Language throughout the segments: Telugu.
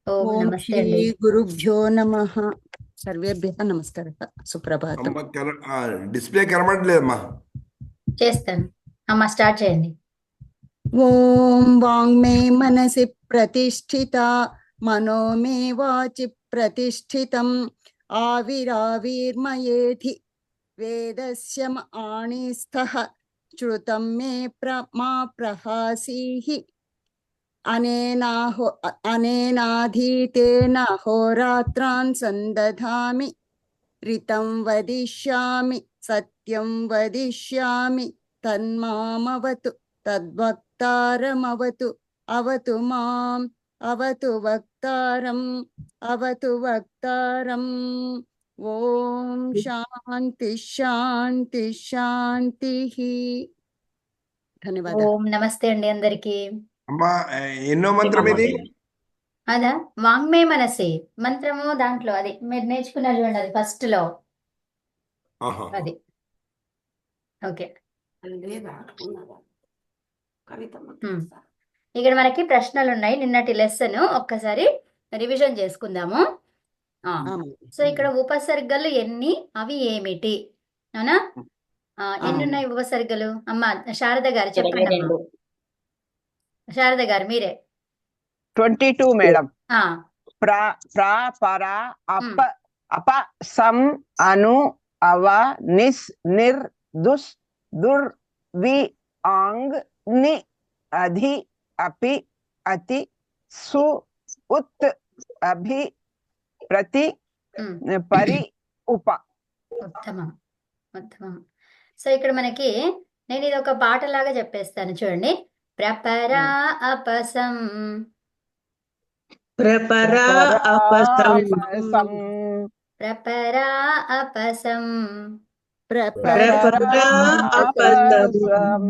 ఓం ఓం నమస్తే శ్రీ అండి. గురుభ్యో నమః. సర్వేభ్యः నమస్కారः. సుప్రభాతం. డిస్ప్లే కనబడలేదమ్మా. చేస్తాను. అమ్మ స్టార్ట్ చేయండి. ఓం వాంగ్మే మనసి ప్రతిష్ఠితా మనో మే వాచి ప్రతిష్ఠితం ఆవిరావిర్మయేధి వేదస్య ఆణిస్థః శ్రుతం మే మా ప్రహాసీః అనేనాధీతేన హోరాత్రాన్ సందధామి ऋतं वदिष्यामि सत्यं वदिष्यामि तन्मामवतु तद्वक्तारमवतु अवतु माम् अवतु वक्तारम् ॐ शान्ति शान्ति शान्तिः. ధన్యవాదాలు. ఓం నమస్తే అండి అందరికి. అమ్మా, ఎన్నో మంత్రం ఇది? అదా వాంగ్మే మనసి మంత్రము, దాంట్లో అది మీరు నేర్చుకున్నారు చూడండి, అది ఫస్ట్ లో ఆహా. అది. ఓకే, ఇక్కడ మనకి ప్రశ్నలు ఉన్నాయి. నిన్నటి లెసన్ ఒక్కసారి రివిజన్ చేసుకుందాము. సో ఇక్కడ ఉపసర్గలు ఎన్ని, అవి ఏమిటి, అవునా? ఎన్ని ఉన్నాయి ఉపసర్గలు? అమ్మ శారద గారు చెప్పండి. అమ్మా శారద గారు మీరే. 22 మేడం. ప్ర పర అప అప సం అను అవ నిస్ నిర్ దుస్ దుర్ వి ఆంగ్ ని అధి అపి అతి సు ఉత్ అభి ప్రతి పరి ఉప. ఉత్తమం, ఉత్తమం. సో ఇక్కడ మనకి నేను ఇది ఒక పాటలాగా చెప్పేస్తాను చూడండి. ప్రపరా అపసం ప్రపరా అపసం ప్రపరా అపసం ప్రపరా అపసం.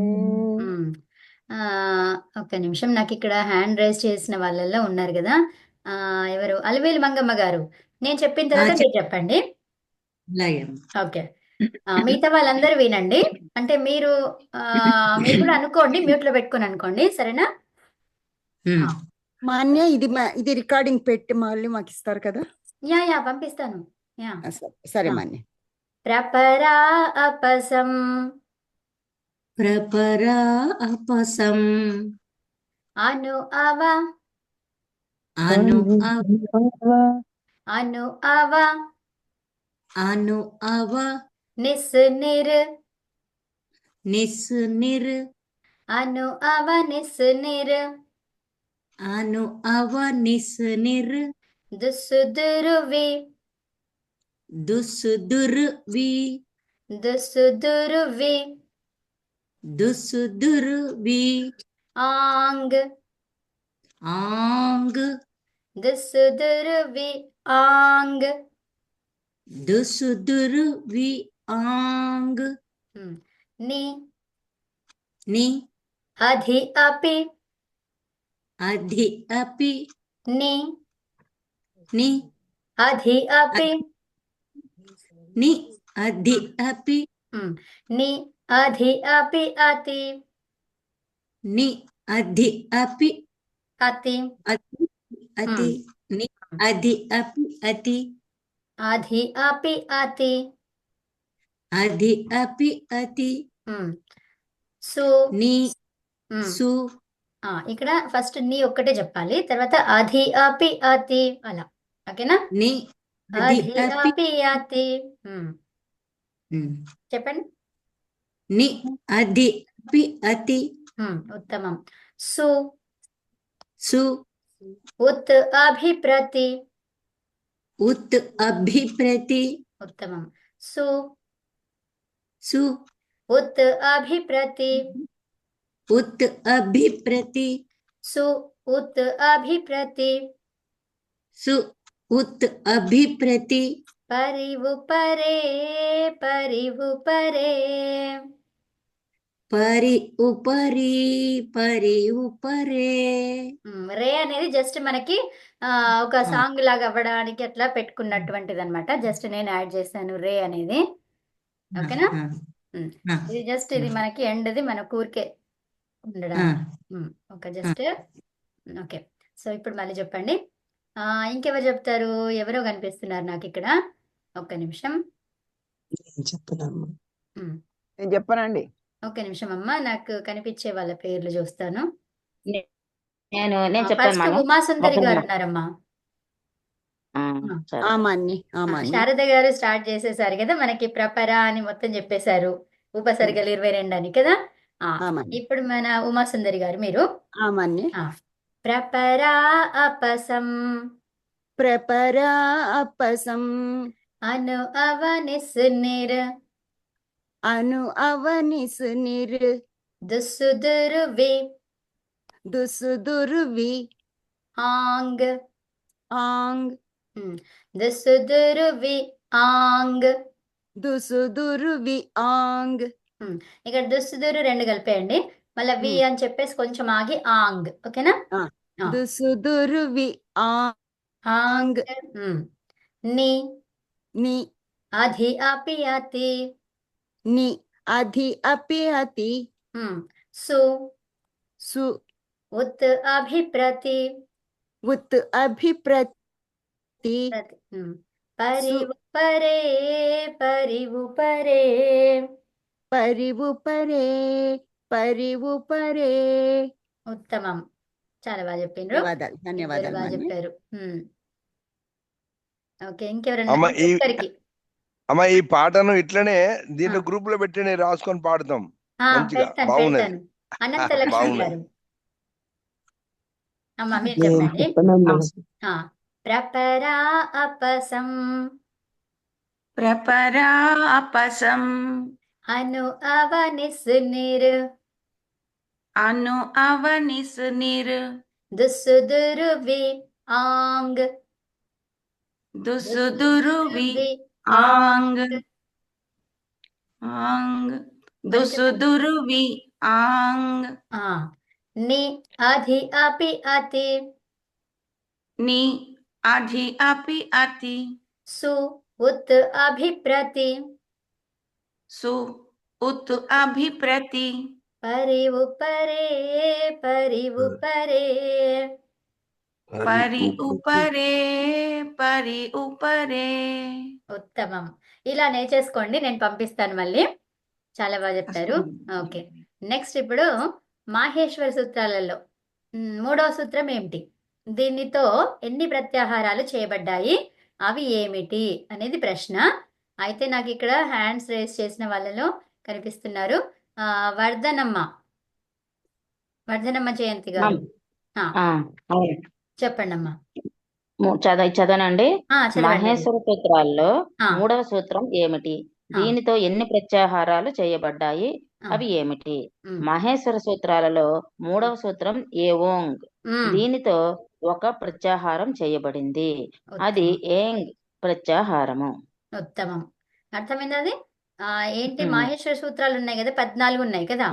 ఒక్క నిమిషం, నాకు ఇక్కడ హ్యాండ్ రైజ్ చేసిన వాళ్ళల్లో ఉన్నారు కదా. ఎవరు? అలివేలు మంగమ్మ గారు, నేను చెప్పిన తర్వాత మీరు చెప్పండి. ఓకే, మిగతా వాళ్ళందరూ వినండి. అంటే మీరు కూడా అనుకోండి, మ్యూట్ లో పెట్టుకొని అనుకోండి, సరేనా? మాన్య, ఇది రికార్డింగ్ పెట్టి మళ్ళీ మాకు ఇస్తారు కదా? యా పంపిస్తాను. యా సరే మాన్య. ప్రపరా అపసం ప్రపరా అపసం అను అవ అను అను అవ అను అవ నిస్ నిర్ నిస్ నిర్ అను అవ నిస్ నిర్ అను అవ నిస్ నిర్ దుసుదురువి దుసుదుర్వి దుసుదురువి దుసుదుర్వి ఆంగ్ ఆంగ్ దుసుదురువి ఆంగ్ దుసుదుర్వి ఆంగ్ ని ని అధి అపి అధి అపి ని ని అధి అపి ని అధి అపి ని అధి అపి అతి ని అధి అపి అతి అతి అతి ని అధి అపి అతి అధి అపి అతి అధి అపి అతి సు ని సు. ఇక్కడ ఫస్ట్ నీ ఒక్కటే చెప్పాలి, తర్వాత అధి అపి అతి, అలా. ఓకేనా? ని అధి అపి అతి. చెప్పండి. ని అధి అపి అతి. ఉత్తమం. సు సు ఉత్ అభిప్రతి. ఉత్ అభిప్రతి. ఉత్తమం. సు సు ఉత్ అభిప్రతి. ఉత్ అభిప్రతి. సు ఉత్ అభిప్రతి. సు ఉత్ అభిప్రతి. పరి ఉపరే పరి ఉపరే. పరి ఉపరి పరి ఉపరే. రే అనేది జస్ట్ మనకి ఒక సాంగ్ లాగా అవ్వడానికి అట్లా పెట్టుకున్నటువంటిది అనమాట. జస్ట్ నేను యాడ్ చేశాను రే అనేది. ఓకేనా? ఇది జస్ట్ ఇది మనకి ఎండ్ది, మన కూరికే ఉండడం. ఒక జస్ట్. ఓకే, సో ఇప్పుడు మళ్ళీ చెప్పండి. ఇంకెవరు చెప్తారు? ఎవరో కనిపిస్తున్నారు నాకు ఇక్కడ. ఒక్క నిమిషం. చెప్పనమ్మా. ఉమ్, నేను చెప్పనండి. ఒక్క నిమిషం అమ్మా, నాకు కనిపించే వాళ్ళ పేర్లు చూస్తాను. నే- నేను చెప్తాను ఫస్ట్ మేడం. ఉమాసుందరి ఒక్క గారు నిమిషం. ఉన్నారమ్మా. ఆ, ఆ, సరే. ఆమాన్ని ఆమాన్ని శారద గారు స్టార్ట్ చేసేసారు కదా, మనకి ప్రపర అని మొత్తం చెప్పేశారు, ఉపసర్గలు 22 అని కదా. ఆమాన్ని ఇప్పుడు మన ఉమాసుందరి గారు మీరు. ఆమాన్ని ఆ, ప్రపరా అపసం ప్రపరా అపసం అను అవనిస్ నిర్ అను అవనిస్ నిర్ దుస్సుదుర్వి దుసుదుర్వి ఆంగ్ ఆంగ్ దుస్సుదుర్వి ఆంగ్. దుసుదుర్వి ఆంగ్ ఇక్కడ దుస్సుదురు 2 కలిపేయండి, మళ్ళీ వి అని చెప్పేసి కొంచెం ఆగి ఆంగ్. ఓకేనా? దుసుదుర్వి ఆంగ్. ని ని అధి అపి అతి ని అధి అపి అతి సు సు ఉత్ అభిప్రతి ఉత్ అభిప్రతి పరి ఉపరే పరి ఉపరే పరివుపరే పరివుపరే. ఉత్తమం, చాలా బాగా చెప్పిండ్రు. ధన్యవాదాలు ఇద్దరు ధన్యవాదాలు బాగా మాన్య. చెప్పారు. ఓకే, ఇంకెవరన్నా? అమ్మ ఈ ఒక్కరికి. అమ్మ ఈ పాటను ఇట్లనే దీంట్లో గ్రూప్ లో పెట్టి రాసుకొని పాడతాం. మంచిగా పెడతాను బాగున్నది. పెడతాను. అనంత లక్ష్మి బాగున్నది. గారు, అమ్మ మీరు నేను చెప్పండి. చెప్పనమ్మా. ప్రపరా అపసం ప్రపరా అపసం అను అవనిస్ నిర్ అను అవనిస్ నిర్ దుస్సుదుర్వి ఆంగ్ దుసుదురువి ఆంగ్ ఆంగ్ దుసుదురువి ఆంగ్. ని అధి అపి అతి ని అధి అపి అతి సు ఉత్ అభిప్రతి సు ఉత్ అభిప్రతి పరి ఉపరే పరి ఉపరే. పరి ఉపరే పరి ఉపరే. ఉత్తమం. ఇలా నేర్చేసుకోండి, నేను పంపిస్తాను మళ్ళీ. చాలా బాగా చెప్తారు. ఓకే, నెక్స్ట్ ఇప్పుడు మాహేశ్వర సూత్రాలలో 3వ సూత్రం ఏమిటి, దీనితో ఎన్ని ప్రత్యాహారాలు చేయబడ్డాయి, అవి ఏమిటి అనేది ప్రశ్న. అయితే నాకు ఇక్కడ హ్యాండ్స్ రేస్ చేసిన వాళ్ళలో కనిపిస్తున్నారు. వర్ధనమ్మ జయంతి గారు, అవును. చెప్పండి అమ్మా. చదవనండి. చదవండి. మహేశ్వర సూత్రాల్లో ఆ. 3వ సూత్రం ఏమిటి, దీనితో ఎన్ని ప్రత్యాహారాలు చేయబడ్డాయి, అవి ఏమిటి? మహేశ్వర సూత్రాలలో 3వ సూత్రం ఏవోంగ్, దీనితో ఒక ప్రత్యాహారం చేయబడింది, అది ఏంగ్ ప్రత్యాహారము. ఉత్తమం, అర్థమైంది అది. ఏంటి, మాహేశ్వర సూత్రాలు ఉన్నాయి కదా, 14 ఉన్నాయి కదా.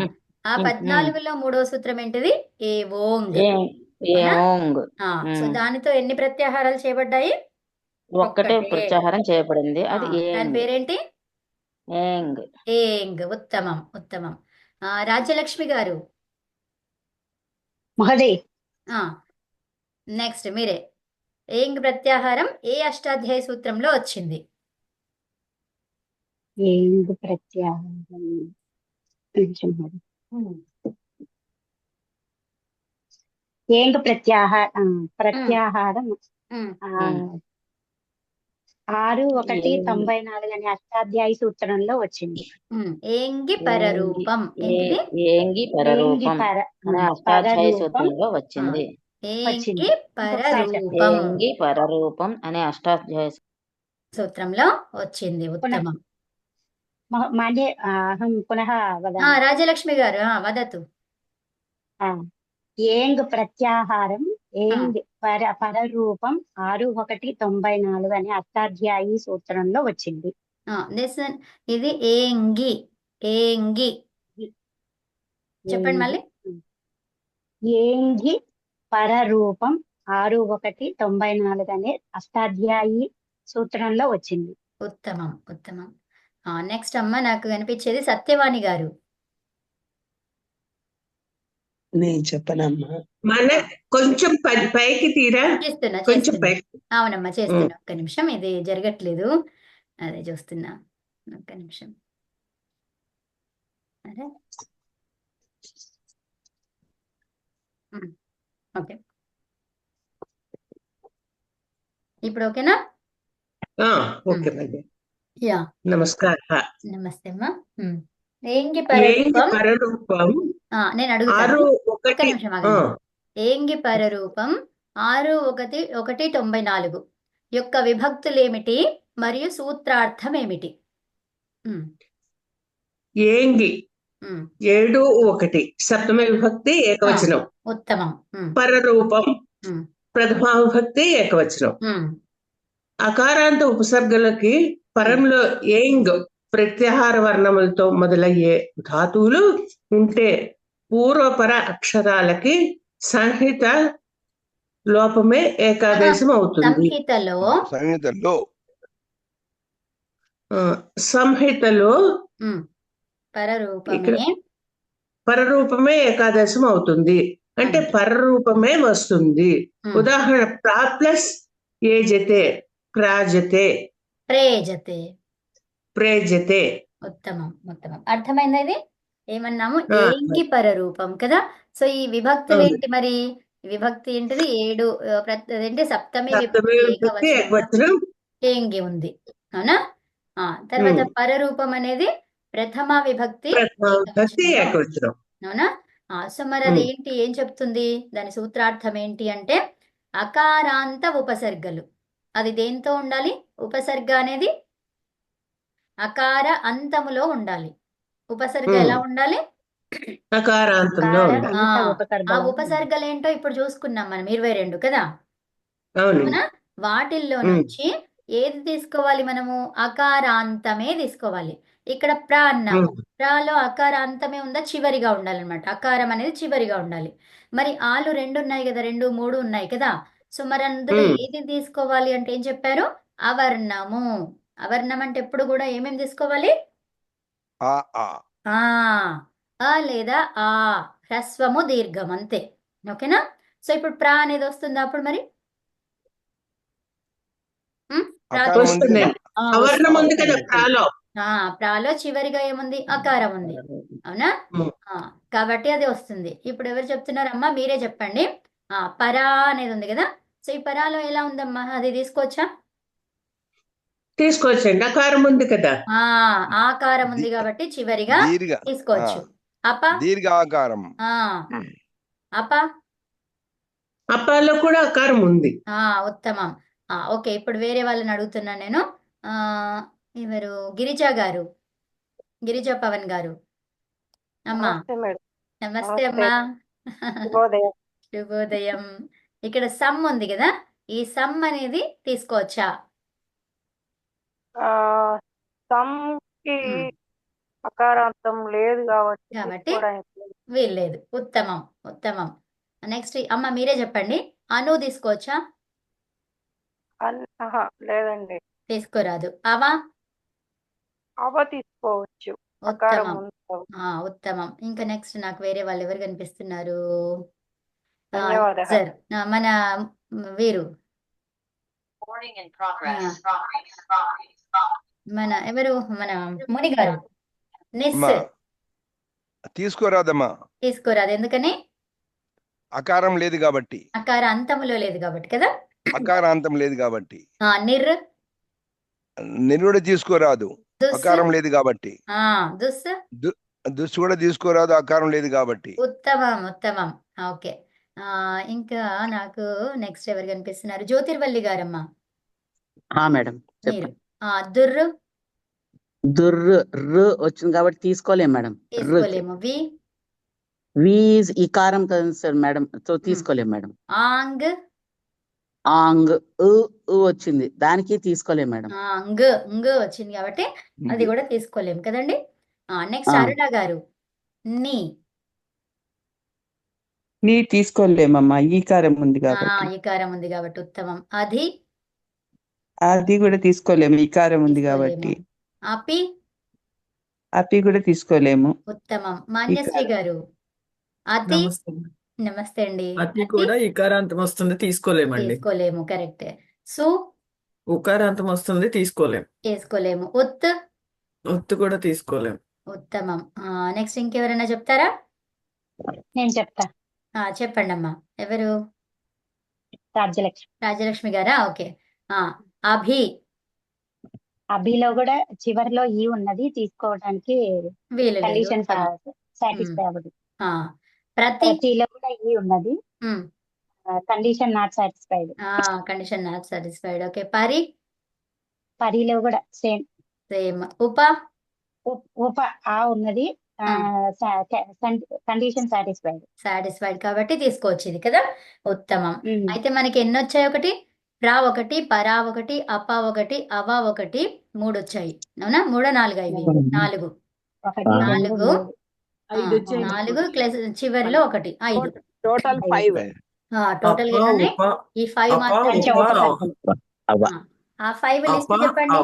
ఆ 14లో 3వ సూత్రం ఏంటిది? ఏవోంగ్. ఏవోంగ్. సో దానితో ఎన్ని ప్రత్యాహారాలు చేయబడ్డాయి? ఒక్కటే ప్రత్యాహారం చేయబడింది, అది దాని పేరేంటి? ఏంగ్. ఏంగ్. ఉత్తమం ఉత్తమం. రాజ్యలక్ష్మి గారు, మహోదయ్, నెక్స్ట్ మీరే. ఏంగ్ ప్రత్యాహారం ఏ అష్టాధ్యాయ సూత్రంలో వచ్చింది? ఏంగ్ ప్రత్యాహారం ఏంగ్ ప్రత్యాహారం 6:1:94 అనే అష్టాధ్యాయ సూత్రంలో వచ్చింది. ఏంగి పరరూపం. ఏంగి పరరూపం అనే అష్టాధ్యాయ సూత్రంలో వచ్చింది. ఏంగి పరరూపం. ఏంగి పరరూపం అనే అష్టాధ్యాయ సూత్రంలో వచ్చింది. ఉత్తమం. పునః రాజలక్ష్మి గారు వదతు. ఏంగ్ ప్రత్యాహారం ఏంగ్ పరరూపం 6:1:94 అనే అష్టాధ్యాయి సూత్రంలో వచ్చింది. ఇది ఏంగి. ఏంగి చెప్పండి మళ్ళీ. ఏంగి పరరూపం 6:1:94 అనే అష్టాధ్యాయి సూత్రంలో వచ్చింది. ఉత్తమం ఉత్తమం. నెక్స్ట్ అమ్మ నాకు కనిపించేది సత్యవాణి గారు. నేను చెప్పనమ్మా. మన కొంచెం పైకి తీరా, చేస్తున్నా కొంచెం చేస్తున్నా పైకి. అవునమ్మా చేస్తున్నా. ఒక్క నిమిషం, ఇది జరగట్లేదు. అదే చూస్తున్నా, ఒక్క నిమిషం. అదే ఓకే, ఇప్పుడు ఓకేనా? Okay madam. యా, నమస్కార. నమస్తే అమ్మా. ఏంగి ఏంగి పరరూపం. పరరూపం నేను అడుగుతాను, 6 ఒక్క 1. నిమిషం ఆగండి. ఏంగి పరరూపం 6-1-94 యొక్క విభక్తులేమిటి మరియు సూత్రార్థం ఏమిటి? ఏంగి 7-1 సప్తమ విభక్తి ఏకవచనం. ఉత్తమం. పరరూపం ప్రథమా విభక్తి ఏకవచనం. అకారాంత ఉపసర్గలకి పరంలో ఏంగ్ ప్రత్యాహార వర్ణములతో మొదలయ్యే ధాతువులు ఉంటే పూర్వపర అక్షరాలకి సంహిత లోపమే ఏకాదేశం అవుతుంది. సంహితలో పరరూపమే ఏకాదశం అవుతుంది, అంటే పరరూపమే వస్తుంది. ఉదాహరణ ప్రా ప్లస్ ఏజతే, ప్రాజతే, ప్రేజతే, ప్రేజతే. ఉత్తమం ఉత్తమం. అర్థమైందా? ఇది ఏమన్నాము? ఏంగి పరరూపం కదా. సో ఈ విభక్తులు ఏంటి మరి? విభక్తి ఏంటిది? 7 ఏంటి? సప్తమి విభక్తి ఏకవచనం ఏంగి ఉంది, అవునా? తర్వాత పరరూపం అనేది ప్రథమ విభక్తి ఏకవచనం, అవునా? సో మరి అది ఏంటి, ఏం చెప్తుంది? దాని సూత్రార్థం ఏంటి అంటే అకారాంత ఉపసర్గలు. అది దేంతో ఉండాలి? ఉపసర్గ అనేది అకార అంతములో ఉండాలి. ఉపసర్గ ఎలా ఉండాలి? అకారాంతంలో. ఆ ఉపసర్గలు ఏంటో ఇప్పుడు చూసుకున్నాం మనం, 22 కదా. అవునా? వాటిల్లో నుంచి ఏది తీసుకోవాలి మనము? అకారాంతమే తీసుకోవాలి. ఇక్కడ ప్ర అన్నాము, ప్రాలో అకారాంతమే ఉందా? చివరిగా ఉండాలన్నమాట. అకారం అనేది చివరిగా ఉండాలి. మరి ఆలు 2 ఉన్నాయి కదా, 2, 3 ఉన్నాయి కదా. సో మరి అందులో ఏది తీసుకోవాలి అంటే ఏం చెప్పారు? అవర్ణము. అవర్ణం అంటే ఎప్పుడు కూడా ఏమేమి తీసుకోవాలి? ఆ లేదా ఆ, హ్రస్వము దీర్ఘం, అంతే. ఓకేనా? సో ఇప్పుడు ప్రా అనేది వస్తుందా అప్పుడు మరి? ప్రాలో చివరిగా ఏముంది? అకారం ఉంది, అవునా? కాబట్టి అది వస్తుంది. ఇప్పుడు ఎవరు చెప్తున్నారు? అమ్మా మీరే చెప్పండి. పరా అనేది ఉంది కదా. సో ఈ పరాలో ఎలా ఉందమ్మా? అది తీసుకోవచ్చా? తీసుకోవచ్చండి, అకారం ఉంది కదా. ఆకారం ఉంది కాబట్టి చివరిగా తీసుకోవచ్చు. అప దీర్ఘాకారం. అప అపాలో కూడా అకారం ఉంది. ఉత్తమం. ఓకే, ఇప్పుడు వేరే వాళ్ళని అడుగుతున్నాను నేను. ఎవరు? గిరిజా గారు, గిరిజా పవన్ గారు. అమ్మా నమస్తే అమ్మా. శుభోదయం. ఇక్కడ సమ్ ఉంది కదా, ఈ సమ్ అనేది తీసుకోవచ్చా? అకారాంతం లేదు కాబట్టి వీల్లేదు. ఉత్తమం ఉత్తమం. నెక్స్ట్ అమ్మ మీరే చెప్పండి. అను తీసుకోవచ్చా? లేదండి, తీసుకోరాదు. అవా? అవ తీసుకోవచ్చు. ఉత్తమం ఉత్తమం. ఇంకా నెక్స్ట్ నాకు వేరే వాళ్ళు ఎవరు కనిపిస్తున్నారు? సార్ మన వీరు, మన ఎవరు? మన ముని గారు. నిస్ తీసుకోరాదమ్మా. తీసుకోరాదు. ఎందుకని? అకారం లేదు కాబట్టి. అకార అంతములో లేదు కాబట్టి కదా. అకారాంతం లేదు కాబట్టి. నిర్ కూడా తీసుకోరాదు, అకారం లేదు కాబట్టి. దుస్ కూడా తీసుకోరాదు, అకారం లేదు కాబట్టి. ఉత్తమం ఉత్తమం. ఓకే, ఇంకా నాకు నెక్స్ట్ ఎవరు కనిపిస్తున్నారు? జ్యోతిర్వల్లి గారమ్మా. మేడం మీరు దుర్రు వచ్చింది కాబట్టి తీసుకోలేము మేడం. తీసుకోలేము. వి ఈ కారం మేడం, సో తీసుకోలేము మేడం. ఆంగ్ వచ్చింది, దానికి తీసుకోలేము మేడం. వచ్చింది కాబట్టి అది కూడా తీసుకోలేము కదండి. నెక్స్ట్ అరుణ గారు. నీ తీసుకోలేమమ్మా, ఈ కారం ఉంది కాబట్టి. ఈ కారం ఉంది కాబట్టి ఉత్తమం. అది కూడా తీసుకోలేము, ఈ కారం ఉంది కాబట్టి. అపి కూడా తీసుకోలేము. ఉత్తమం. మాన్యశ్రీ గారు. అతి నమస్తే. నమస్తే అండి. అతి అతి కూడా ఇకారాంతం వస్తుంది, తీసుకోలేమండి. తీసుకోలేము, కరెక్టే. సు ఉకారాంతం వస్తుంది, తీసుకోలేం. వేసుకోలేము. ఉత్ ఒత్తు కూడా తీసుకోలేం. ఉత్తమం. నెక్స్ట్ ఇంకెవరైనా చెప్తారా? నేను చెప్తా. చెప్పండి అమ్మా. ఎవరు? రాజ్యలక్ష్మి. రాజలక్ష్మి గారా? ఓకే. అభి అభిలో కూడా చివరిలో ఈ ఉన్నది, తీసుకోవడానికి వీలు లేదు. కండిషన్ ఉత్తమం. సాటిస్ఫై అవ్వదు. ప్రతి ప్రతిలో కూడా ఈ ఉన్నది, condition not satisfied. Condition not satisfied. Okay. పరి పరిలో కూడా సేమ్. ఉప ఉప ఆ ఉన్నది, కండిషన్ సాటిస్ఫైడ్. సాటిస్ఫైడ్ కాబట్టి తీసుకోవచ్చు ఇది కదా. ఉత్తమం. అయితే మనకి ఎన్ని వచ్చాయి? ఒకటి ప్రా, ఒకటి పరా, ఒకటి అప, ఒకటి అవ, ఒకటి, 3 వచ్చాయి. అవునా? 3 4 ఇవి 4 4 ప్లస్ చివరిలో ఒకటి 5. టోటల్ 5. టోటల్ గా ఉన్నాయి. ఈ 5 మాత్రం ఆ 5 లిస్ట్ చెప్పండి.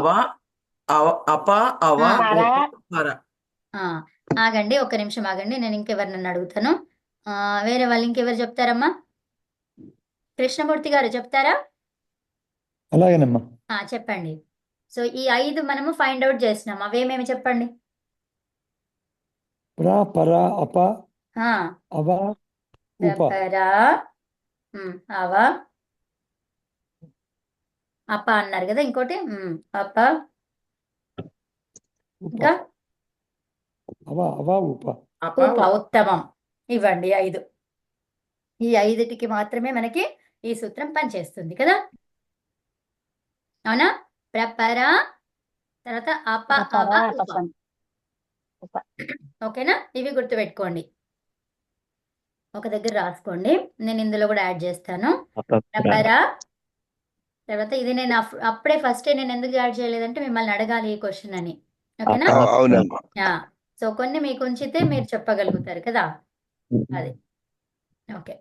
ఆగండి, ఒక్క నిమిషం ఆగండి. నేను ఇంకెవరినన్ను అడుగుతాను. వేరే వాళ్ళు ఇంకెవరు చెప్తారమ్మా? కృష్ణమూర్తి గారు చెప్తారా? అలాగేనమ్మా. చెప్పండి. సో ఈ 5 మనము ఫైండ్ అవుట్ చేసినాం. అవేమేమి చెప్పండి? ప్రా, పర, అప, అవ, ఉప. పరా, అవ, అప అన్నారు కదా. ఇంకోటి అప, ఇంకా అవ, అవ, ఉప. ఉప. ఉత్తమం. ఇవ్వండి 5. ఈ 5టికి మాత్రమే మనకి ఈ సూత్రం పనిచేస్తుంది కదా. అవునా? ప్రపర, తర్వాత అప, అవ, ఉప. ఓకేనా? ఇవి గుర్తుపెట్టుకోండి, ఒక దగ్గర రాసుకోండి. నేను ఇందులో కూడా యాడ్ చేస్తాను. ప్రపర, తర్వాత ఇది నేను అప్పుడే ఫస్ట్ నేను ఎందుకు యాడ్ చేయలేదంటే మిమ్మల్ని అడగాలి ఈ క్వశ్చన్ అని. ఓకేనా? సో కొన్ని మీకు ఉంచితే మీరు చెప్పగలుగుతారు కదా. అది ఓకే.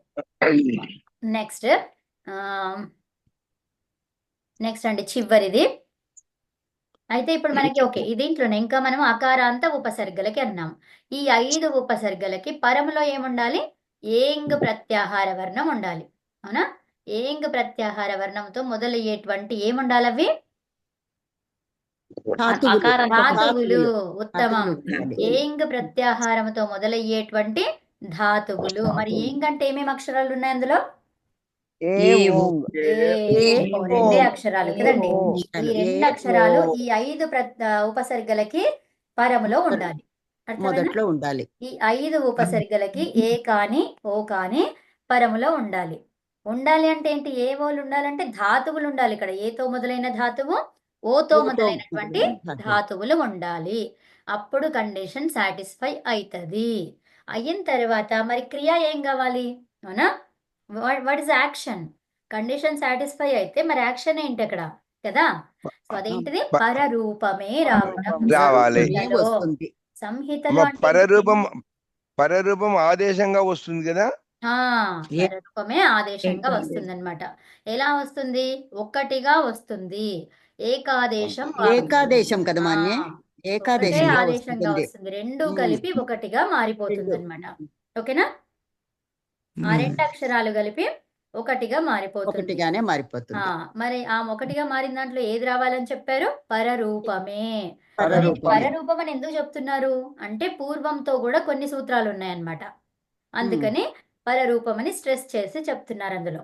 నెక్స్ట్ అండి చివరిది. అయితే ఇప్పుడు మనకి ఓకే, దీంట్లోనే ఇంకా మనం అకారాంత ఉపసర్గలకి అన్నాం. ఈ 5 ఉపసర్గలకి పరములో ఏముండాలి? ఏంగ్ ప్రత్యాహార వర్ణం ఉండాలి. అవునా? ఏంగ్ ప్రత్యాహార వర్ణంతో మొదలయ్యేటువంటి ఏముండాలి? అవి ధాతువులు. ఉత్తమం. ఏంగ్ ప్రత్యాహారంతో మొదలయ్యేటువంటి ధాతువులు. మరి ఏంగ్ అంటే ఏమేమి అక్షరాలు ఉన్నాయి అందులో? 2 అక్షరాలు కదండి. ఈ 2 అక్షరాలు ఈ 5 ఉపసర్గలకి పరములో ఉండాలి. మొదట్లో ఉండాలి. ఈ 5 ఉపసర్గలకి ఏ కాని ఓ కాని పరములో ఉండాలి. ఉండాలి అంటే ఏంటి? ఏ ఓలు ఉండాలంటే ధాతువులు ఉండాలి. ఇక్కడ ఏతో మొదలైన ధాతువు, ఓతో మొదలైనటువంటి ధాతువులు ఉండాలి. అప్పుడు కండిషన్ సాటిస్ఫై అవుతుంది. అయిన తర్వాత మరి క్రియ ఏం కావాలి? అవునా? What is action? Condition satisfy అయితే మరి యాక్షన్ ఏంటి అక్కడ కదా. సో అదేంటిది? పరరూపమే రావాలి. సంహితలో పరరూపం ఆదేశంగా వస్తుంది కదా. పరరూపమే ఆదేశంగా వస్తుంది అనమాట. ఎలా వస్తుంది? ఒక్కటిగా వస్తుంది. ఏకాదేశం కదా మాన్య. ఆదేశంగా వస్తుంది. 2 కలిపి ఒకటిగా మారిపోతుంది అనమాట. ఓకేనా? ఆ 2 అక్షరాలు కలిపి ఒకటిగా మారిపోతుంది. మరి ఆ ఒకటిగా మారిన దాంట్లో ఏది రావాలని చెప్పారు? పరరూపమే. పరరూపం అని ఎందుకు చెప్తున్నారు అంటే పూర్వంతో కూడా కొన్ని సూత్రాలు ఉన్నాయన్నమాట. అందుకని పరరూపం అని స్ట్రెస్ చేసి చెప్తున్నారు అందులో.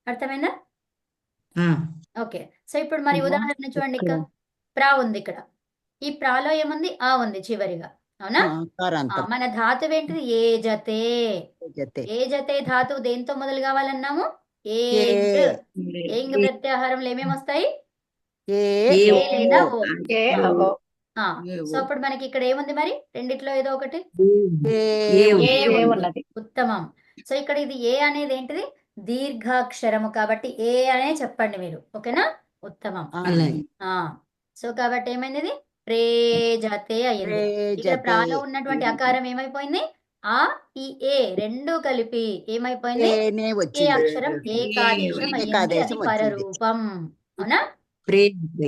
అర్థమైందా? ఓకే. సో ఇప్పుడు మరి ఉదాహరణ చూడండి. ఇక్కడ ప్రా ఉంది. ఇక్కడ ఈ ప్రాలో ఏముంది? ఆ ఉంది చివరిగా. అవునా? మన ధాతువు ఏంటిది? ఏజతే. ఏజతే ధాతువు దేంతో మొదలు కావాలన్నాము? ఏంగ్ ప్రత్యాహారంలో ఏమేమి వస్తాయి? లేదా ఓ. సో అప్పుడు మనకి ఇక్కడ ఏముంది మరి? రెండిట్లో ఏదో ఒకటి. ఉత్తమం. సో ఇక్కడ ఇది ఏ అనేది ఏంటిది? దీర్ఘాక్షరము కాబట్టి ఏ అనే చెప్పండి మీరు. ఓకేనా? ఉత్తమం. సో కాబట్టి ఏమైంది? ప్రేజతే అయ్యింది. ఇక్కడ ప్రాలో ఉన్నటువంటి అకారం ఏమైపోయింది? ఆ ఈ ఏ 2 కలిపి ఏమైపోయింది? ఏ అక్షరం ఏకాదేశం అయ్యింది. అది పరరూపం. అవునా? ప్రేజతే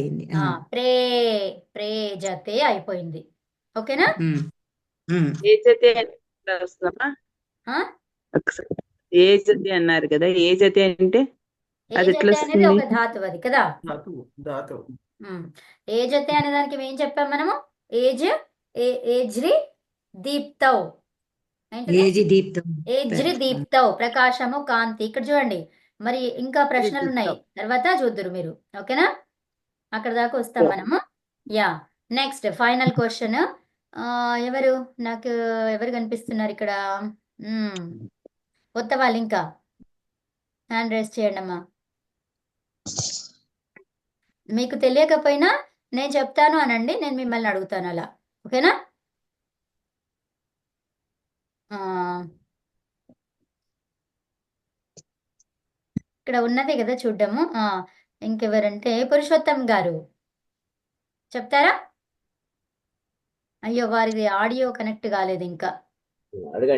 అయిపోయింది. ఓకేనా? ఆ? ఏ జతి అన్నారు కదా, ఏ జతి అంటే ఏ అది ఎట్లా జతే అనేది వస్తుంది? ఒక ధాతువు అది కదా. ధాతువు. ఏ జతే అనే దానికి ఏం చెప్పాం మనము? ఏజ్ ఏజ్రి దీప్తౌ. ఏంటది? ఏజి దీప్తం ఏజ్రి దీప్తౌ, ప్రకాశము, కాంతి. ఇక్కడ చూడండి, మరి ఇంకా ప్రశ్నలు ఉన్నాయి, తర్వాత చూద్దురు మీరు. ఓకేనా? అక్కడ దాకా వస్తాం మనము. Yeah, next final question. ఎవరు నాకు ఎవరు కనిపిస్తున్నారు ఇక్కడ? కొత్త వాళ్ళు ఇంకా హ్యాండ్ రైస్ చేయండి అమ్మా. మీకు తెలియకపోయినా నేను చెప్తాను అనండి, నేను మిమ్మల్ని అడుగుతాను అలా. ఓకేనా? ఇక్కడ ఉన్నదే కదా చూడ్డము. ఇంకెవరంటే పురుషోత్తం గారు చెప్తారా? అయ్యో, వారిది ఆడియో కనెక్ట్ కాలేదు ఇంకా.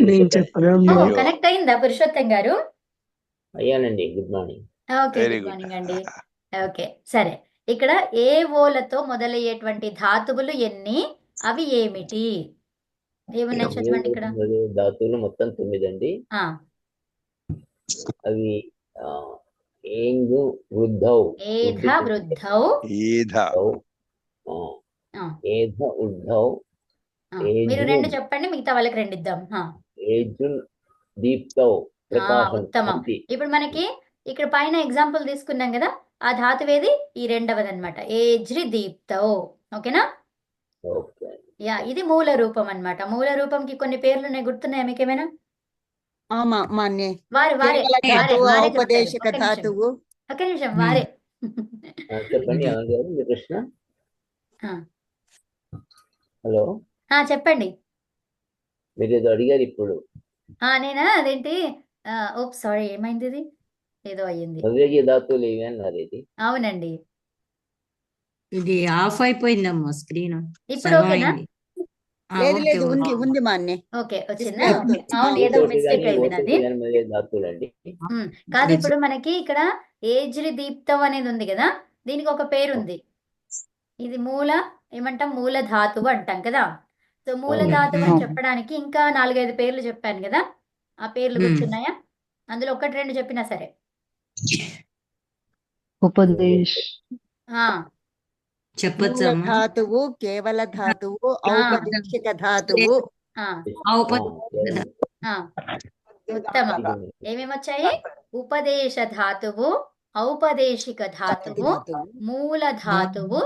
నేను చెప్పను. కనెక్ట్ అయిందా పురుషోత్తం గారు? అయ్యానండి. Good morning. Okay, good morning అండి. ఓకే, సరే. ఇక్కడ ఏ ఓలతో మొదలయ్యేటువంటి ధాతువులు ఎన్ని, అవి ఏమిటి? ఏమున్నాయి చదవండి ఇక్కడ. ధాతువులు మొత్తం 9 అండి. అవి ఏంగు, వృద్ధౌ, ఏధ, వృద్ధౌ, ఏధ, వృద్ధౌ. మీరు 2 చెప్పండి, మిగతా వాళ్ళకి 2 ఇద్దాం. ఏజున్, దీప్తౌ, ప్రకాశం, ఉత్తమం. కాంతి. ఇప్పుడు మనకి ఇక్కడ పైన ఎగ్జాంపుల్ తీసుకున్నాం కదా, ఆ ధాతువేది? ఈ 2వది అనమాట, ఏజ్రి దీప్తౌ. ఓకేనా? యా, ఇది మూల రూపం అన్నమాట. మూల రూపంకి కొన్ని పేర్లు ఉన్నాయి, గుర్తున్నాయా మీకేమైనా? మాన్య వారే వారే కేవల వారే ధాతువు, వారే ఔపదేశిక చెప్తారు. ధాతువు. ఒక్క నిమిషం, వారే. చెప్పండి ఆనంద్ గారు, మీ ప్రశ్న. హలో, చెప్పండి. మీరు ఏదో అడిగారు ఇప్పుడు. నేనా? అదేంటి? సారీ, ఏమైంది? ఇది ఏదో అయ్యింది. మొదలయ్యే ధాతువులు ఏవి అన్నారు? ఇది అవునండి. ఇది ఆఫ్ అయిపోయిందమ్మా స్క్రీన్. ఇప్పుడు ఓకేనా? లేదు లేదు, ఉంది మాన్య. ఓకే, వచ్చిందా? అవును, ఏదో మిస్టేక్ అయింది అది. ధాతువులండి. కాదు, ఇప్పుడు మనకి ఇక్కడ ఏజ్రి దీప్తం అనేది ఉంది కదా, దీనికి ఒక పేరు ఉంది. ఇది ఏమంటాం? మూల ధాతువు అంటాం కదా. సో మూల ధాతువు అని చెప్పడానికి ఇంకా 4-5 పేర్లు చెప్పాను కదా, ఆ పేర్లు గుర్తున్నాయా? అందులో 1-2 చెప్పినా సరే. ఉపదేశ్, చెప్పొచ్చా? ధాతువు, కేవల ధాతువు, ఔపదేశిక ధాతువు. ఉత్తమం. ఏమేమొచ్చాయి? ఉపదేశ ధాతువు, ఔపదేశిక ధాతువు, మూల ధాతువు,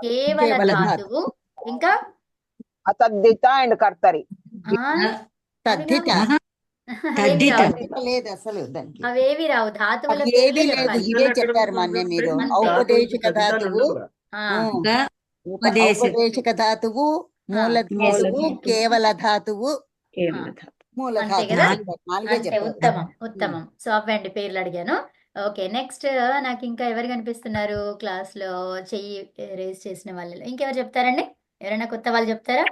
కేవల ధాతువు, ఇంకా అతద్దిత అండ్ కర్తరి. లేదు అసలు, అవేవి రావు, ధాతువుల ఏవి లేదు. ఇదే చెప్పారు మాన్య మీరు. ఔపదేశిక ధాతువు, ఔపదేశిక ధాతువు, మూల ధాతువు, కేవల ధాతువు, మూల ధాతువు. ఉత్తమం, ఉత్తమం. సో అవ్వండి పేర్లు అడిగాను. ఓకే, నెక్స్ట్ నాకు ఇంకా ఎవరు కనిపిస్తున్నారు క్లాస్ లో? చెయ్యి రేజ్ చేసిన వాళ్ళు ఇంకెవరు చెప్తారండి? ఎవరైనా కొత్త వాళ్ళు చెప్తారా?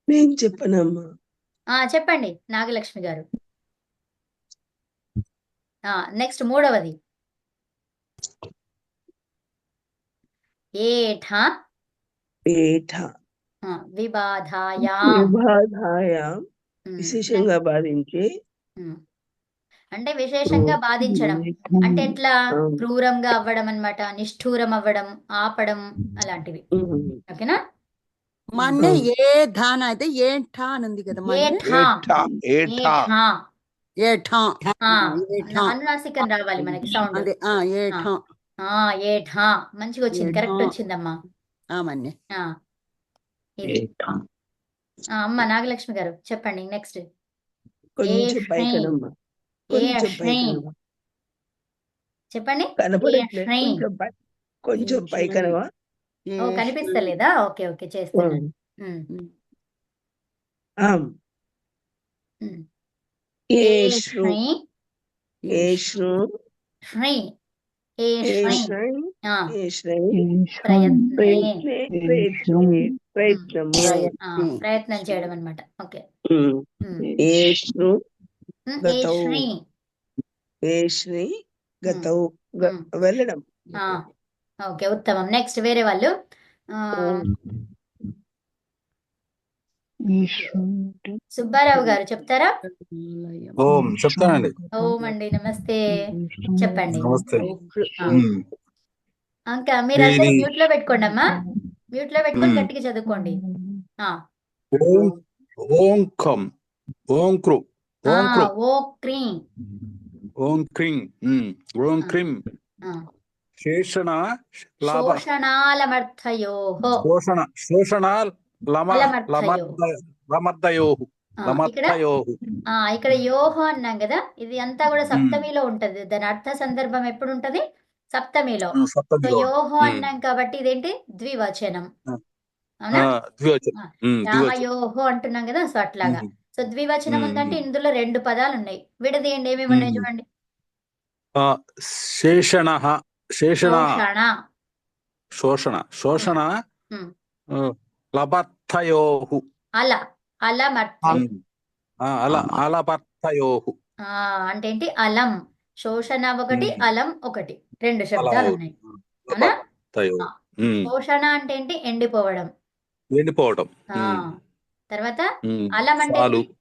నేను చెప్పనమ్మా. చెప్పండి నాగలక్ష్మి గారు. నెక్స్ట్ 3వది ఏఠ, విబాధాయాం. విశేషంగా బాధించి, అంటే విశేషంగా బాధించడం అంటే ఎట్లా? క్రూరంగా అవ్వడం అన్నమాట, నిష్ఠూరం అవ్వడం, ఆపడం, అలాంటివి. ఓకేనా? మాన్య ఏ ధాన అయితే ఏఠా అని ఉంది కదా. అనునాసికం రావాలి మనకి సౌండ్. ఏఠా మంచిగా వచ్చింది, కరెక్ట్ వచ్చిందమ్మా. ఇది అమ్మ నాగలక్ష్మి గారు చెప్పండి నెక్స్ట్. చెప్పండి. కొంచెం పైకనవా? కనిపిస్తలేదా? ఓకే ఓకే, చేస్తున్నాను. ప్రయత్నం చేయడం అన్నమాట. ఓకే, వెళ్ళడం. ఓకే, ఉత్తమం. నెక్స్ట్ వేరే వాళ్ళు సుబ్బారావు గారు చెప్తారా? ఓం చెప్తానండి. ఓం అండి, నమస్తే, చెప్పండి. నమస్తే. ఇంకా మీరందరూ ఇది మ్యూట్ లో పెట్టుకోండి అమ్మా, మ్యూట్ లో పెట్టుకొని ఉమ్, గట్టిగా చదువుకోండి. ఓం ఓం కం ఓం క్రు ఓం క్రు ఓ క్రీ, ఓం క్రీం ఓం క్రీం శేషణ లాభ శోషణాలమర్థయోః, శోషణ లమ అలమర్థయోః. లమర్దయోహు ఇక్కడ లమర్థయోహు. ఇక్కడ యోహో అన్నాం కదా, ఇది అంతా కూడా సప్తమిలో ఉంటది. దాని అర్థ సందర్భం ఎప్పుడు ఉంటది? సప్తమిలో. సో సప్తమిలో యోహో అన్నాం కాబట్టి ఇదేంటి? ద్వివచనం. అవునా? ద్వివచనం. రామయోహో అంటున్నాం కదా, సో అట్లాగా. సో ద్వివచనం ఉందంటే ఇందులో రెండు పదాలు ఉన్నాయి. విడదీయండి, ఏమేమి ఉన్నాయి చూడండి. శేషణ శేషణ శోషణ, శోషణ శోషణ లభర్థయోహు అలమర్థ. అలభర్థయోహు. అంటే ఏంటి? అలం, శోషణ ఒకటి, అలం ఒకటి, రెండు శబ్దాలు ఉన్నాయి. అవునా? శోషణ అంటే ఏంటి? ఎండిపోవడం, ఎండిపోవడం. తర్వాత అలం అంటే చాలు ఏంటి?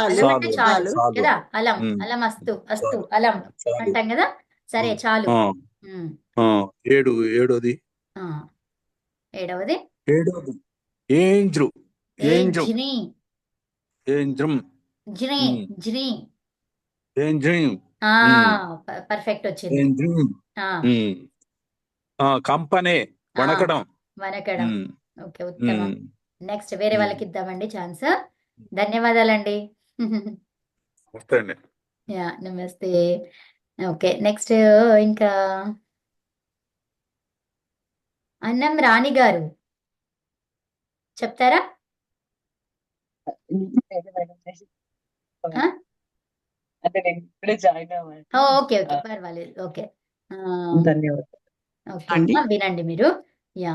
అలం అంటే చాలు చాలు. కదా. అలం, అలం అస్తు, అస్తు అలం అంటాం కదా. సరే, చాలు. ఏడోది ఏడవది ఏంజ్రు ఏంజ్రు జ్ని, ఏంజ్రం జ్ని, జ్ని. ఏంజ్రీం పర్ఫెక్ట్ వచ్చింది. ఏంజ్రీం కంపనే వణకడం. వనకడం. ఓకే, ఉత్తమం. నెక్స్ట్ వేరే వాళ్ళకి ఇద్దామండి ఛాన్స్. ధన్యవాదాలండి. నమస్తే అండి. నమస్తే. ఓకే, నెక్స్ట్ ఇంకా అన్నం రాణి గారు చెప్తారా? ఓకే, ఓకే, పర్వాలేదు. ఓకే, ధన్యవాదాలు ఓకే అండి. అమ్మా, వినండి మీరు. యా,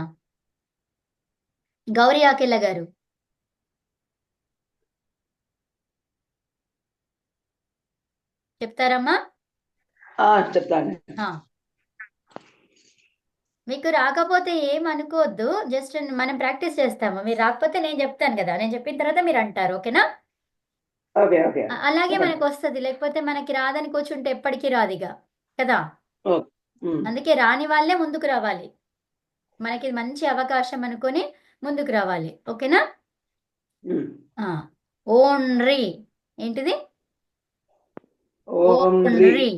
గౌరీ ఆకెళ్ళ గారు చెప్తారమ్మా? చెప్తాను. మీకు రాకపోతే ఏం అనుకోవద్దు, జస్ట్ మనం ప్రాక్టీస్ చేస్తాము. మీరు రాకపోతే నేను చెప్తాను కదా, నేను చెప్పిన తర్వాత మీరు అంటారు. ఓకేనా? ఓకే ఓకే అలాగే మనకు వస్తుంది. లేకపోతే మనకి రాదని కూర్చుంటే ఎప్పటికీ రాదిగా కదా. అందుకే రాని వాళ్ళే ముందుకు రావాలి. మనకి మంచి అవకాశం అనుకొని ముందుకు రావాలి. ఓకేనా? ఓన్రీ ఏంటిది? ఓన్రీ.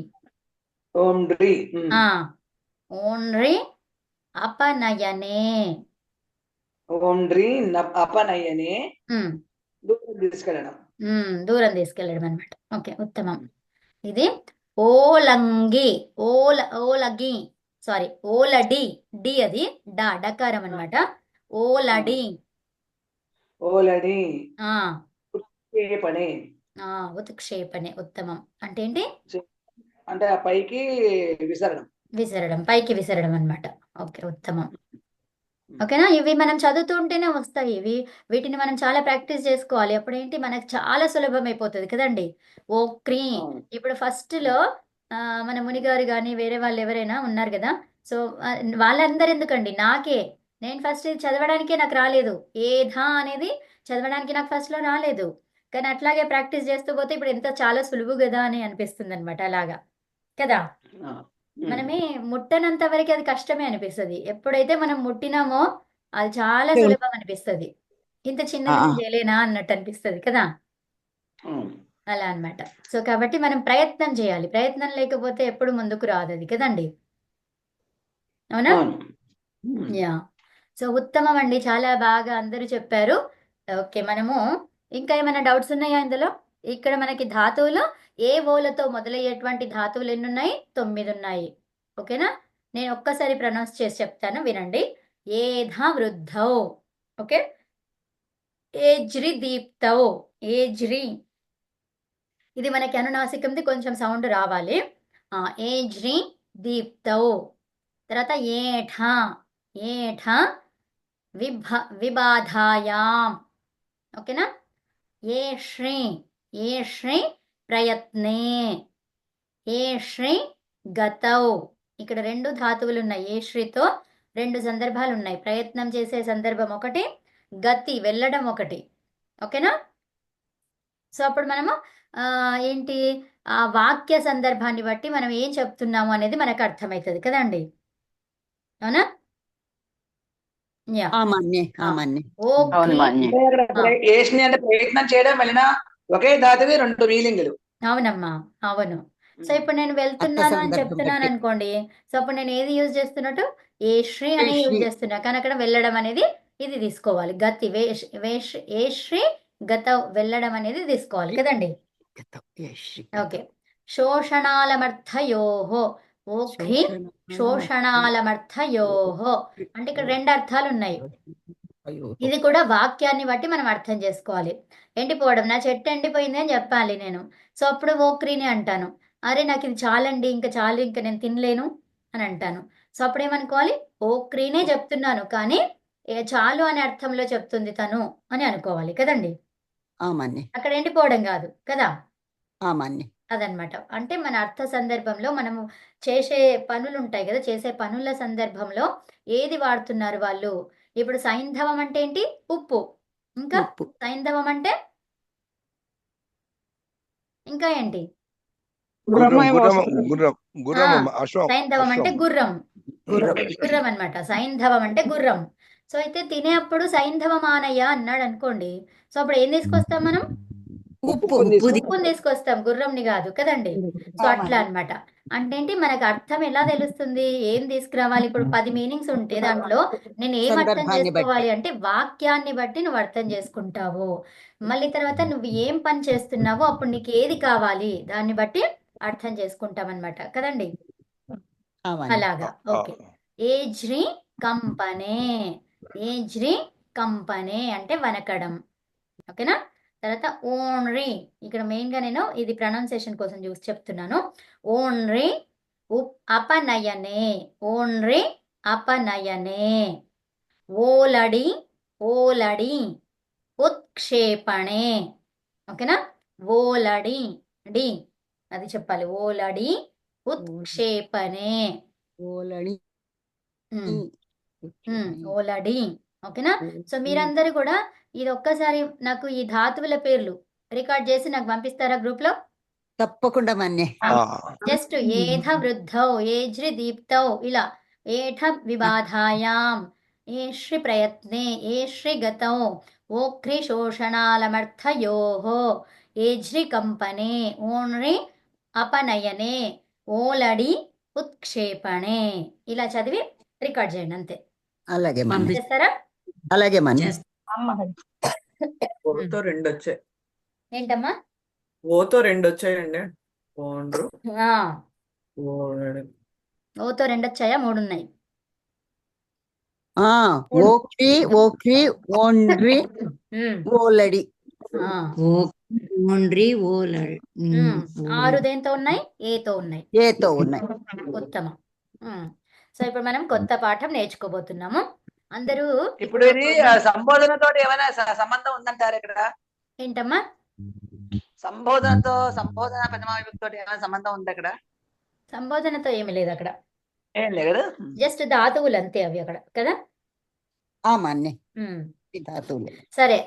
ఓన్రీ అపనయనే. అపనయనే దూరం తీసుకెళ్ళడం. దూరం తీసుకెళ్ళడం అనమాట. ఓకే, ఉత్తమం. ఇది ఓలంగి, ఓలగి, సారీ, ఓలడి, డి అది డకారం అనమాట. ఓలడి. ఓలడి ఉత్క్షేపణే. ఉత్తమం. అంటే ఏంటి? అంటే ఆ పైకి విసరడం. విసరడం, పైకి విసరడం అనమాట. ఓకే, ఉత్తమం. ఓకేనా? ఇవి మనం చదువుతూ ఉంటేనే వస్తాయి. వీటిని మనం చాలా ప్రాక్టీస్ చేసుకోవాలి. అప్పుడేంటి మనకు చాలా సులభం అయిపోతుంది కదండి. ఓ క్రీ. ఇప్పుడు ఫస్ట్ లో మన మునిగారు కానీ వేరే వాళ్ళు ఎవరైనా ఉన్నారు కదా. సో వాళ్ళందరూ ఎందుకండి, నేను ఫస్ట్ ఇది చదవడానికే నాకు రాలేదు. ఏధా అనేది చదవడానికి నాకు ఫస్ట్ లో రాలేదు. కానీ అట్లాగే ప్రాక్టీస్ చేస్తూ పోతే ఇప్పుడు ఎంత చాలా సులువు కదా అని అనిపిస్తుంది అనమాట. అలాగా కదా. మనమే ముట్టనంత వరకు అది కష్టమే అనిపిస్తుంది. ఎప్పుడైతే మనం ముట్టినామో అది చాలా సులభం అనిపిస్తుంది. ఇంత చిన్నది నేను చేయలేనా అన్నట్టు అనిపిస్తుంది కదా. అలా అన్నమాట. సో కాబట్టి మనం ప్రయత్నం చేయాలి. ప్రయత్నం లేకపోతే ఎప్పుడు ముందుకు రాదు అది కదండి. అవునా? యా. సో ఉత్తమం అండి, చాలా బాగా అందరూ చెప్పారు. ఓకే, మనము ఇంకా ఏమైనా డౌట్స్ ఉన్నాయా ఇందులో? ఇక్కడ మనకి ధాతువులు ఏ ఓలతో మొదలయ్యేటువంటి ధాతువులు ఎన్ని ఉన్నాయి? 9 ఉన్నాయి. ఓకేనా? నేను ఒక్కసారి ప్రొనౌన్స్ చేసి చెప్తాను, వినండి. ఏధా వృద్ధౌ. ఓకే, ఏజ్రి దీప్తౌ. ఏజ్రి, ఇది మనకి అనునాసికంది, కొంచెం సౌండ్ రావాలి. ఏజ్రి దీప్తౌ. తర్వాత ఏఠా. ఏఠా విబాధాయాం. ఓకేనా? ఏ శ్రీ ప్రయత్నే. ఏ శ్రీ గతౌ. ఇక్కడ 2 ధాతువులు ఉన్నాయి. ఏ శ్రీతో 2 సందర్భాలు ఉన్నాయి. ప్రయత్నం చేసే సందర్భం ఒకటి, గతి వెళ్ళడం ఒకటి. ఓకేనా? సో అప్పుడు మనము ఏంటి ఆ వాక్య సందర్భాన్ని బట్టి మనం ఏం చెప్తున్నాము అనేది మనకు అర్థమవుతుంది కదండి. అవునా? యా. మాన్యే మాన్యే ఓకే. అంటే అక్కడ ఏష్ని అంటే ప్రయత్నం చేయడం వలన ఒకే ధాతువి 2 మీనింగులు. అవునమ్మా, అవును. సో ఇప్పుడు నేను వెళ్తున్నాను అని చెప్తున్నాను అనుకోండి, సో అప్పుడు నేను ఏది యూజ్ చేస్తున్నట్టు ఏ శ్రీ అని యూజ్ చేస్తున్నా, కానీ అక్కడ వెళ్ళడం అనేది ఇది తీసుకోవాలి. గతి ఏ శ్రీ గత వెళ్ళడం అనేది తీసుకోవాలి కదండి. ఓకే. శోషణాలమర్థయోహో ఓఘ్రి శోషణాలమర్థయోహో అంటే ఇక్కడ 2 అర్థాలు ఉన్నాయి. ఇది కూడా వాక్యాన్ని బట్టి మనం అర్థం చేసుకోవాలి. ఎండిపోవడం, నా చెట్టు ఎండిపోయింది అని చెప్పాలి నేను. సో అప్పుడు ఓక్రీని అంటాను. అరే నాకు ఇది చాలండి, ఇంకా చాలు, ఇంకా నేను తినలేను అని అంటాను. సో అప్పుడు ఏమనుకోవాలి, ఓక్రీనే చెప్తున్నాను కానీ చాలు అనే అర్థంలో చెప్తుంది తను అని అనుకోవాలి కదండి. అక్కడ ఎండిపోవడం కాదు కదా. అదనమాట. అంటే మన అర్థ సందర్భంలో మనము చేసే పనులు ఉంటాయి కదా, చేసే పనుల సందర్భంలో ఏది వాడుతున్నారు వాళ్ళు. ఇప్పుడు సైంధవం అంటే ఏంటి? ఉప్పు. ఇంకా సైంధవం అంటే ఇంకా ఏంటి? సైంధవం అంటే గుర్రం. గుర్రం అన్నమాట. సైంధవం అంటే గుర్రం. సో అయితే తినేప్పుడు సైంధవమానయ్య అన్నాడు అనుకోండి, సో అప్పుడు ఏం తీసుకొస్తాం మనం? ఉప్పుని తీసుకొస్తాం, గుర్రంని కాదు కదండి. సో అట్లా అన్నమాట. అంటే ఏంటి, మనకు అర్థం ఎలా తెలుస్తుంది, ఏం తీసుకురావాలి? ఇప్పుడు 10 మీనింగ్స్ ఉంటే దాంట్లో నేను ఏం అర్థం చేసుకోవాలి అంటే వాక్యాన్ని బట్టి నువ్వు అర్థం చేసుకుంటావు. మళ్ళీ తర్వాత నువ్వు ఏం పని చేస్తున్నావో అప్పుడు నీకు ఏది కావాలి దాన్ని బట్టి అర్థం చేసుకుంటాం అన్నమాట కదండి. అలాగా. ఓకే. ఏజ్రి కంపనే. ఏజ్రి కంపనే అంటే వనకడం. ఓకేనా? తర్వాత ఓన్రీ, ఇక్కడ మెయిన్గా నేను ఇది ప్రొనౌన్సియేషన్ కోసం చూసి చెప్తున్నాను. ఓన్రీ అపనయనే. ఓన్రీ అపనయనే. ఓలడి ఓలడి ఉత్క్షేపణే. ఓకేనా? ఓలడి డి అది చెప్పాలి. ఓలడి ఉత్క్షేపణే. ఓలడి. ఓకేనా? సో మీరందరూ కూడా ఇది ఒక్కసారి నాకు ఈ ధాతువుల పేర్లు రికార్డ్ చేసి నాకు పంపిస్తారా గ్రూప్ లో? తప్పకుండా మన్నే. జస్ట్ ఏధ వృద్ధౌ ఏజ్రి దీప్తౌ ఇలా ఏఠ విబాధాయాం ఏశ్రి ప్రయత్నే ఏశ్రి గతౌ ఓఖ్రి శోషణాలమర్థయోహో ఏజ్రి కంపనే ఓణ్రి అపనయనే ఓలడి ఉత్క్షేపణే ఇలా చదివి రికార్డ్ చేయండి అంతే. అలాగే చేస్తారా? అలాగే ఓతో 2 వచ్చాయి. ఏంటమ్మా? ఓతో 2 వచ్చాయండి. ఓతో 2 వచ్చాయా? 3 ఉన్నాయి. ఓక్రి ఓక్రి ఓండ్రి ఓలడి. ఓండ్రి ఓలడి. 6 దేంతో ఉన్నాయి? ఏతో ఉన్నాయి. ఏతో ఉన్నాయి. ఉత్తమం. సో ఇప్పుడు మనం కొత్త పాఠం నేర్చుకోబోతున్నాము. అందరూ ఇప్పుడు ఇది సంబోధనతో ఏమైనా సంబంధం ఉందంటారు ఇక్కడ? ఏంటమ్మా? సంబోధన ప్రథమా విభక్తితో ఏమైనా సంబంధం ఉంది అక్కడ? సంబోధనతో ఏమి లేదు అక్కడ. ఏం లేదు, జస్ట్ ధాతువులు అంతే అవి అక్కడ కదా. మన్నే ధాతువులే. సరే.